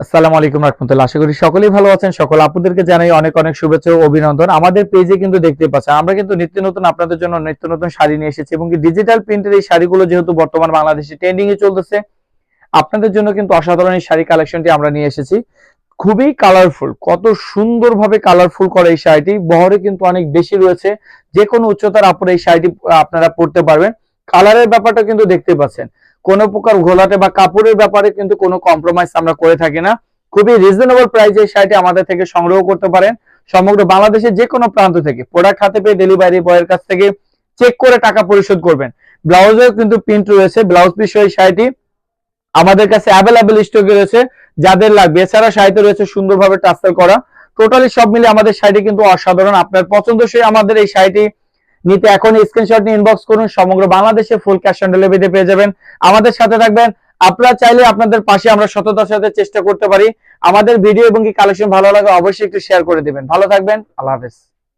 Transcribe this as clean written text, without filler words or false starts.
আসসালামু আলাইকুম রাহমাতুল্লাহ। আশা করি সকলেই ভালো আছেন। সকল আপুদেরকে জানাই অনেক অনেক শুভেচ্ছা ও অভিনন্দন। আমাদের পেজে কিন্তু দেখতে পাচ্ছেন আমরা কিন্তু নিত্য নতুন আপনাদের জন্য নিত্য নতুন শাড়ি নিয়ে এসেছি এবং ডিজিটাল প্রিন্টের এই শাড়িগুলো যেহেতু বর্তমান বাংলাদেশে ট্রেন্ডিং এ চলতেছে, আপনাদের জন্য কিন্তু অসাধারণ এই শাড়ি কালেকশনটি আমরা নিয়ে এসেছি। খুবই কালারফুল, কত সুন্দরভাবে কালারফুল করা এই শাড়িটি, বহরে কিন্তু অনেক বেশি রয়েছে। যে কোনো উচ্চতার আপুর এই শাড়িটি আপনারা পরতে পারবেন। কালারের ব্যাপারটা কিন্তু দেখতে পাচ্ছেন, কোনো প্রকার ঘোলাটে বা কাপড়ের ব্যাপারে কিন্তু কোনো কম্প্রোমাইজ আমরা করে থাকি না। খুবই রিজনেবল প্রাইসে এই শাড়িটি আমাদের থেকে সংগ্রহ করতে পারেন। সমগ্র বাংলাদেশের যে কোনো প্রান্ত থেকে প্রোডাক্ট হাতে পেয়ে ডেলিভারি বয়ের কাছ থেকে চেক করে টাকা পরিশোধ করবেন। ব্লাউজেও কিন্তু প্রিন্ট রয়েছে, ব্লাউজ পিস এই শাড়িটি আমাদের কাছে অ্যাভেলেবেল স্টকে রয়েছে, যাদের লাগবে। এছাড়া শাড়িতে রয়েছে সুন্দরভাবে টাসেল করা। টোটালি সব মিলে আমাদের শাড়িটি কিন্তু অসাধারণ। আপনার পছন্দসই আমাদের এই শাড়িটি নিতে এখন স্ক্রিনশট নিয়ে ইনবক্স করুন। সমগ্র বাংলাদেশে ফুল ক্যাশ অন ডেলিভারিতে পেয়ে যাবেন। আমাদের সাথে থাকবেন। আপনারা চাইলে আপনাদের পাশে আমরা সততার সাথে চেষ্টা করতে পারি। আমাদের ভিডিও এবং কি কালেকশন ভালো লাগে অবশ্যই একটু শেয়ার করে দিবেন। ভালো থাকবেন। আল্লাহ হাফেজ।